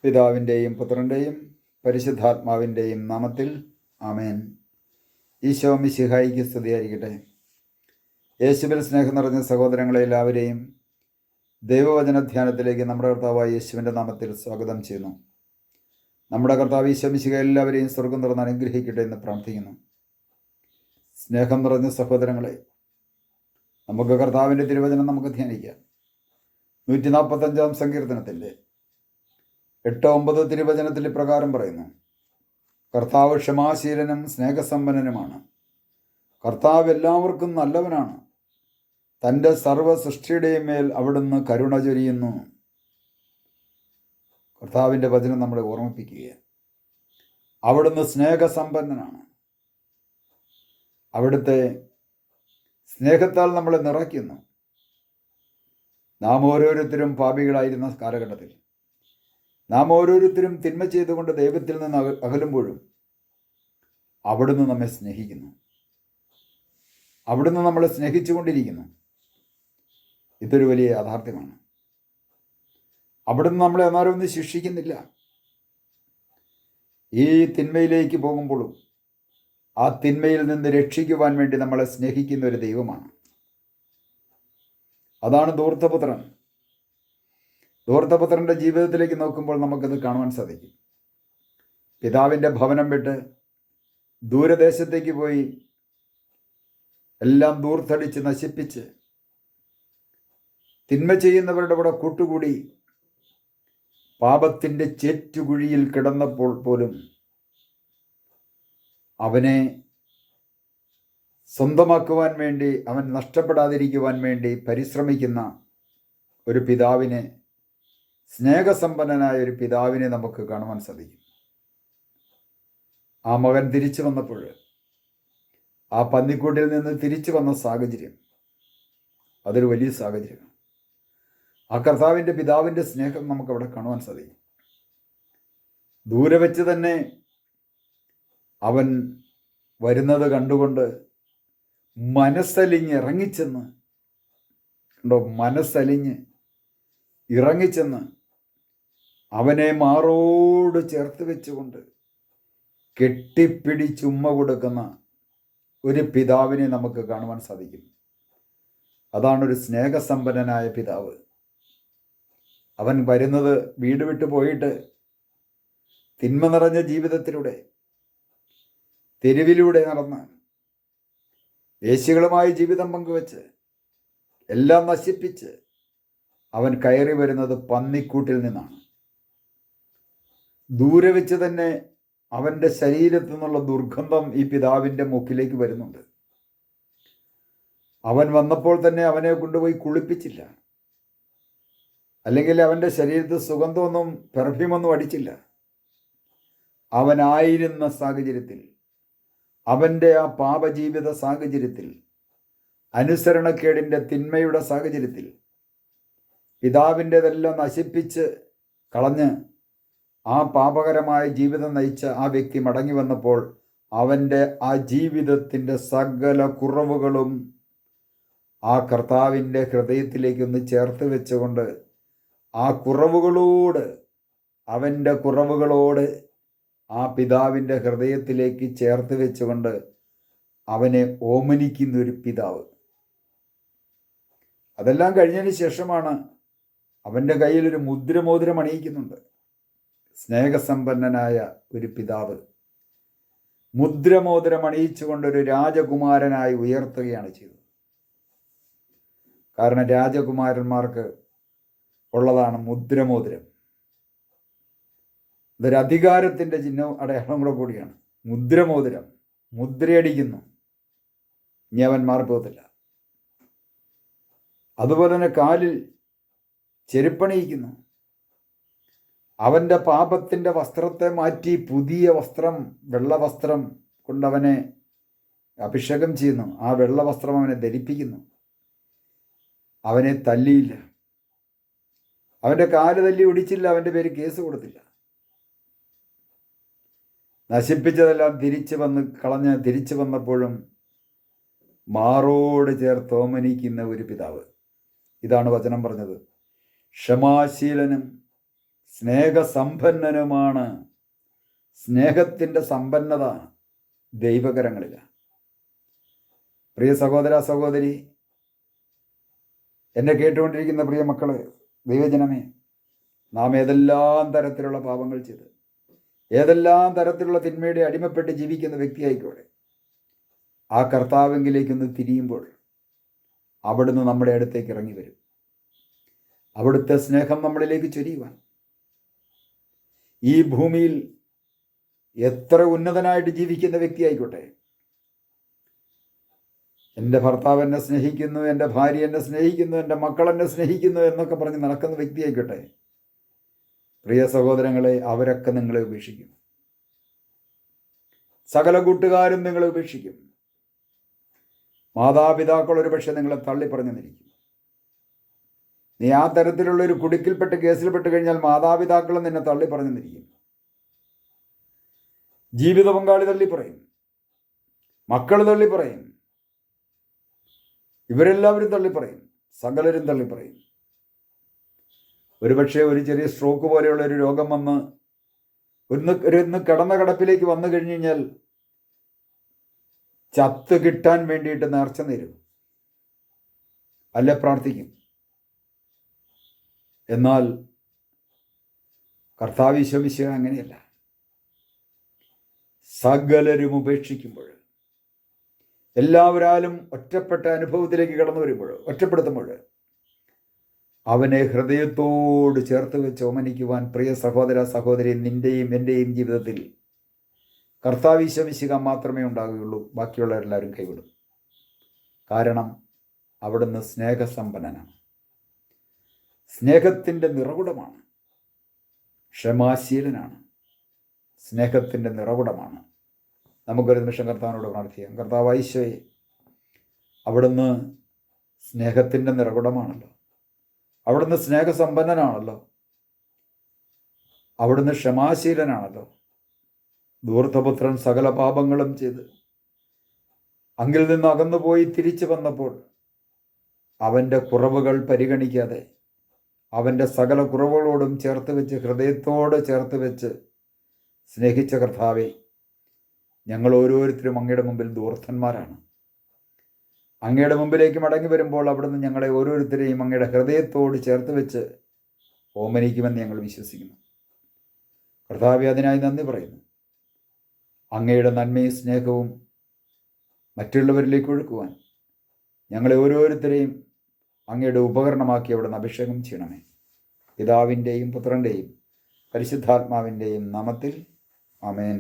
പിതാവിൻ്റെയും പുത്രൻ്റെയും പരിശുദ്ധാത്മാവിൻ്റെയും നാമത്തിൽ ആമേൻ. ഈശോ മിശിഹായിക്ക് സ്തുതിയായിരിക്കട്ടെ. യേശുവിൽ സ്നേഹം നിറഞ്ഞ സഹോദരങ്ങളെ എല്ലാവരെയും ദൈവവചന ധ്യാനത്തിലേക്ക് നമ്മുടെ കർത്താവായ യേശുവിൻ്റെ നാമത്തിൽ സ്വാഗതം ചെയ്യുന്നു. നമ്മുടെ കർത്താവ് ഈശോ മിശിഹ എല്ലാവരെയും സ്വർഗം തുറന്ന് അനുഗ്രഹിക്കട്ടെ എന്ന് പ്രാർത്ഥിക്കുന്നു. സ്നേഹം നിറഞ്ഞ സഹോദരങ്ങളെ, നമുക്ക് കർത്താവിൻ്റെ തിരുവചനം നമുക്ക് ധ്യാനിക്കാം. 145-ാം സങ്കീർത്തനത്തിൻ്റെ 8-9 തിരുവചനത്തിൽ ഇപ്രകാരം പറയുന്നു: കർത്താവ് ക്ഷമാശീലനും സ്നേഹസമ്പന്നനുമാണ്. കർത്താവ് എല്ലാവർക്കും നല്ലവനാണ്. തൻ്റെ സർവ്വ സൃഷ്ടിയുടെയും മേൽ അവിടുന്ന് കരുണ ചൊരിയുന്നു. കർത്താവിൻ്റെ വചനം നമ്മളെ ഓർമ്മിപ്പിക്കുകയാണ്. അവിടുന്ന് സ്നേഹസമ്പന്നനാണ്. അവിടുത്തെ സ്നേഹത്താൽ നമ്മളെ നിറയ്ക്കുന്നു. നാം ഓരോരുത്തരും പാപികളായിരുന്ന കാലഘട്ടത്തിൽ നാം ഓരോരുത്തരും തിന്മ ചെയ്തുകൊണ്ട് ദൈവത്തിൽ നിന്ന് അകലുമ്പോഴും അവിടുന്ന് നമ്മെ സ്നേഹിക്കുന്നു. അവിടുന്ന് നമ്മളെ സ്നേഹിച്ചുകൊണ്ടിരിക്കുന്നു. ഇതൊരു വലിയ യാഥാർത്ഥ്യമാണ്. അവിടുന്ന് നമ്മളെ എന്നാലും ഒന്നും ശിക്ഷിക്കുന്നില്ല. ഈ തിന്മയിലേക്ക് പോകുമ്പോഴും ആ തിന്മയിൽ നിന്ന് രക്ഷിക്കുവാൻ വേണ്ടി നമ്മളെ സ്നേഹിക്കുന്ന ഒരു ദൈവമാണ്. അതാണ് ധൂർത്തപുത്രൻ. ധൂർത്തപുത്രൻ്റെ ജീവിതത്തിലേക്ക് നോക്കുമ്പോൾ നമുക്കത് കാണുവാൻ സാധിക്കും. പിതാവിൻ്റെ ഭവനം വിട്ട് ദൂരദേശത്തേക്ക് പോയി എല്ലാം ധൂർത്തടിച്ച് നശിപ്പിച്ച് തിന്മ ചെയ്യുന്നവരുടെ കൂടെ കൂട്ടുകൂടി പാപത്തിൻ്റെ ചേറ്റുകുഴിയിൽ കിടന്നപ്പോൾ പോലും അവനെ സ്വന്തമാക്കുവാൻ വേണ്ടി, അവൻ നഷ്ടപ്പെടാതിരിക്കുവാൻ വേണ്ടി പരിശ്രമിക്കുന്ന ഒരു പിതാവിനെ, സ്നേഹസമ്പന്നനായ ഒരു പിതാവിനെ നമുക്ക് കാണുവാൻ സാധിക്കും. ആ മകൻ തിരിച്ചു വന്നപ്പോൾ, ആ പന്നിക്കൂട്ടിൽ നിന്ന് തിരിച്ചു വന്ന സാഹചര്യം, അതൊരു വലിയ സാഹചര്യമാണ്. ആ കർത്താവിൻ്റെ പിതാവിൻ്റെ സ്നേഹം നമുക്കവിടെ കാണുവാൻ സാധിക്കും. ദൂരെ വെച്ച് തന്നെ അവൻ വരുന്നത് കണ്ടുകൊണ്ട് മനസ്സലിഞ്ഞ് ഇറങ്ങിച്ചെന്ന്, കണ്ടോ, മനസ്സലിഞ്ഞ് ഇറങ്ങിച്ചെന്ന് അവനെ മാറോട് ചേർത്ത് വെച്ചുകൊണ്ട് കെട്ടിപ്പിടിച്ചുമ്മ കൊടുക്കുന്ന ഒരു പിതാവിനെ നമുക്ക് കാണുവാൻ സാധിക്കും. അതാണൊരു സ്നേഹസമ്പന്നനായ പിതാവ്. അവൻ വരുന്നത് വീട് വിട്ടു പോയിട്ട് തിന്മ നിറഞ്ഞ ജീവിതത്തിലൂടെ തെരുവിലൂടെ നടന്ന് വേശ്യകളുമായി ജീവിതം പങ്കുവെച്ച് എല്ലാം നശിപ്പിച്ച് അവൻ കയറി വരുന്നത് പന്നിക്കൂട്ടിൽ നിന്നാണ്. ദൂരെ വെച്ച് തന്നെ അവൻ്റെ ശരീരത്തു നിന്നുള്ള ദുർഗന്ധം ഈ പിതാവിൻ്റെ മൂക്കിലേക്ക് വരുന്നുണ്ട്. അവൻ വന്നപ്പോൾ തന്നെ അവനെ കൊണ്ടുപോയി കുളിപ്പിച്ചില്ല, അല്ലെങ്കിൽ അവൻ്റെ ശരീരത്തിൽ സുഗന്ധമൊന്നും, പെർഫ്യൂമൊന്നും അടിച്ചില്ല. അവനായിരുന്ന സാഹചര്യത്തിൽ, അവൻ്റെ ആ പാപജീവിത സാഹചര്യത്തിൽ, അനുസരണക്കേടിൻ്റെ തിന്മയുടെ സാഹചര്യത്തിൽ പിതാവിൻ്റെതെല്ലാം നശിപ്പിച്ച് കളഞ്ഞ് ആ പാപകരമായ ജീവിതം നയിച്ച ആ വ്യക്തി മടങ്ങി വന്നപ്പോൾ അവൻ്റെ ആ ജീവിതത്തിൻ്റെ സകല കുറവുകളും ആ കർത്താവിൻ്റെ ഹൃദയത്തിലേക്കൊന്ന് ചേർത്ത് വെച്ചുകൊണ്ട് ആ കുറവുകളോട്, അവൻ്റെ കുറവുകളോട് ആ പിതാവിൻ്റെ ഹൃദയത്തിലേക്ക് ചേർത്ത് വെച്ചുകൊണ്ട് അവനെ ഓമനിക്കുന്ന ഒരു പിതാവ്. അതെല്ലാം കഴിഞ്ഞതിന് ശേഷമാണ് അവൻ്റെ കയ്യിൽ ഒരു മുദ്രമോതിരം അണിയിക്കുന്നുണ്ട്. സ്നേഹസമ്പന്നനായ ഒരു പിതാവ് മുദ്രമോതിരം അണിയിച്ചുകൊണ്ടൊരു രാജകുമാരനായി ഉയർത്തുകയാണ് ചെയ്തത്. കാരണം രാജകുമാരന്മാർക്ക് ഉള്ളതാണ് മുദ്രമോതിരം. ഇതൊരു അധികാരത്തിൻ്റെ ചിഹ്നവും അടയാളം കൂടിയാണ്. മുദ്രമോതിരം, മുദ്രയടിക്കുന്നു, ഇനി അവൻ മാറിപ്പോകത്തില്ല. അതുപോലെ തന്നെ കാലിൽ ചെരുപ്പണിയിക്കുന്നു. അവൻ്റെ പാപത്തിൻ്റെ വസ്ത്രത്തെ മാറ്റി പുതിയ വസ്ത്രം, വെള്ള വസ്ത്രം കൊണ്ടവനെ അഭിഷേകം ചെയ്യുന്നു. ആ വെള്ള വസ്ത്രം അവനെ ധരിപ്പിക്കുന്നു. അവനെ തല്ലിയില്ല, അവൻ്റെ കാല് തല്ലി ഒടിച്ചില്ല, അവൻ്റെ പേര് കേസ് കൊടുത്തില്ല. നശിപ്പിച്ചതെല്ലാം തിരിച്ചു വന്നപ്പോഴും മാറോട് ചേർത്ത് ഓമനിക്കുന്ന ഒരു പിതാവ്. ഇതാണ് വചനം പറഞ്ഞത്: ക്ഷമാശീലനും സ്നേഹസമ്പന്നനുമാണ്. സ്നേഹത്തിൻ്റെ സമ്പന്നത ദൈവകരങ്ങളിലാണ്. പ്രിയ സഹോദര സഹോദരി, എന്നെ കേട്ടുകൊണ്ടിരിക്കുന്ന പ്രിയ മക്കളെ, ദൈവജനമേ, നാം ഏതെല്ലാം തരത്തിലുള്ള പാപങ്ങൾ ചെയ്ത്, ഏതെല്ലാം തരത്തിലുള്ള തിന്മയുടെ അടിമപ്പെട്ട് ജീവിക്കുന്ന വ്യക്തിയായിക്കോട്ടെ, ആ കർത്താവെങ്കിലേക്കൊന്ന് തിരിയുമ്പോൾ അവിടുന്ന് നമ്മുടെ അടുത്തേക്ക് ഇറങ്ങി വരും. അവിടുത്തെ സ്നേഹം നമ്മളിലേക്ക് ചൊരിയുവാൻ ഈ ഭൂമിയിൽ എത്ര ഉന്നതനായിട്ട് ജീവിക്കുന്ന വ്യക്തിയായിക്കോട്ടെ, എൻ്റെ ഭർത്താവ് എന്നെ സ്നേഹിക്കുന്നു, എൻ്റെ ഭാര്യ എന്നെ സ്നേഹിക്കുന്നു, എൻ്റെ മക്കൾ എന്നെ സ്നേഹിക്കുന്നു എന്നൊക്കെ പറഞ്ഞ് നടക്കുന്ന വ്യക്തിയായിക്കോട്ടെ, പ്രിയ സഹോദരങ്ങളെ, അവരൊക്കെ നിങ്ങളെ ഉപേക്ഷിക്കും. സകല കൂട്ടുകാരും നിങ്ങളെ ഉപേക്ഷിക്കും. മാതാപിതാക്കൾ ഒരു പക്ഷെ നിങ്ങളെ തള്ളിപ്പറഞ്ഞെന്നിരിക്കും. നീ ആ തരത്തിലുള്ള ഒരു കുടുക്കിൽപ്പെട്ട് കേസിൽപ്പെട്ട് കഴിഞ്ഞാൽ മാതാപിതാക്കളും നിന്നെ തള്ളിപ്പറഞ്ഞെന്നിരിക്കും. ജീവിത പങ്കാളി തള്ളിപ്പറയും, മക്കൾ തള്ളിപ്പറയും, ഇവരെല്ലാവരും തള്ളിപ്പറയും, സകലരും തള്ളിപ്പറയും. ഒരുപക്ഷെ ഒരു ചെറിയ സ്ട്രോക്ക് പോലെയുള്ള ഒരു രോഗം വന്ന് ഒന്ന് കടന്ന കിടപ്പിലേക്ക് വന്നു കഴിഞ്ഞു കഴിഞ്ഞാൽ ചത്ത് കിട്ടാൻ വേണ്ടിയിട്ട് നേർച്ച നേരും, അല്ല പ്രാർത്ഥിക്കും. എന്നാൽ കർത്താവ് ഈശോ മിശിഹാ അങ്ങനെയല്ല. സകലരും ഉപേക്ഷിക്കുമ്പോൾ, എല്ലാവരാലും ഒറ്റപ്പെട്ട അനുഭവത്തിലേക്ക് കടന്നു വരുമ്പോൾ, ഒറ്റപ്പെടുത്തുമ്പോൾ അവനെ ഹൃദയത്തോട് ചേർത്ത് വെച്ച് ഓമനിക്കുവാൻ പ്രിയ സഹോദര സഹോദരി, നിൻ്റെയും എൻ്റെയും ജീവിതത്തിൽ കർത്താവ് ഈശോ മിശിഹാ മാത്രമേ ഉണ്ടാകുകയുള്ളൂ. ബാക്കിയുള്ളവരെല്ലാവരും കൈവിടും. കാരണം അവിടുന്ന് സ്നേഹസമ്പന്നനാണ്, സ്നേഹത്തിൻ്റെ നിറകുടമാണ്, ക്ഷമാശീലനാണ്, സ്നേഹത്തിൻ്റെ നിറകുടമാണ്. നമുക്കൊരു നിമിഷം കർത്താവിനോട് പ്രാർത്ഥിക്കാം. കർത്താവ് ഈശോയെ, അവിടുന്ന് സ്നേഹത്തിൻ്റെ നിറകുടമാണല്ലോ, അവിടുന്ന് സ്നേഹസമ്പന്നനാണല്ലോ, അവിടുന്ന് ക്ഷമാശീലനാണല്ലോ. ധൂർത്തപുത്രൻ സകല പാപങ്ങളും ചെയ്ത് അങ്ങിൽ നിന്ന് അകന്നുപോയി തിരിച്ചു വന്നപ്പോൾ അവൻ്റെ കുറവുകൾ പരിഗണിക്കാതെ അവൻ്റെ സകല കുറവുകളോടും ചേർത്ത് വെച്ച്, ഹൃദയത്തോട് ചേർത്ത് വെച്ച് സ്നേഹിച്ച കർത്താവേ, ഞങ്ങൾ ഓരോരുത്തരും അങ്ങയുടെ മുമ്പിൽ ധൂർത്തന്മാരാണ്. അങ്ങയുടെ മുമ്പിലേക്ക് മടങ്ങി വരുമ്പോൾ അവിടുന്ന് ഞങ്ങളെ ഓരോരുത്തരെയും അങ്ങയുടെ ഹൃദയത്തോട് ചേർത്ത് വെച്ച് ഓമനിക്കുമെന്ന് ഞങ്ങൾ വിശ്വസിക്കുന്നു. കർത്താവേ, അതിനായി നന്ദി പറയുന്നു. അങ്ങയുടെ നന്മയും സ്നേഹവും മറ്റുള്ളവരിലേക്ക് ഒഴുക്കുവാൻ ഞങ്ങളെ ഓരോരുത്തരെയും അങ്ങയുടെ ഉപകരണമാക്കി അവിടുന്ന് അഭിഷേകം ചെയ്യണമേ. പിതാവിൻ്റെയും പുത്രൻ്റെയും പരിശുദ്ധാത്മാവിൻ്റെയും നാമത്തിൽ ആമേൻ.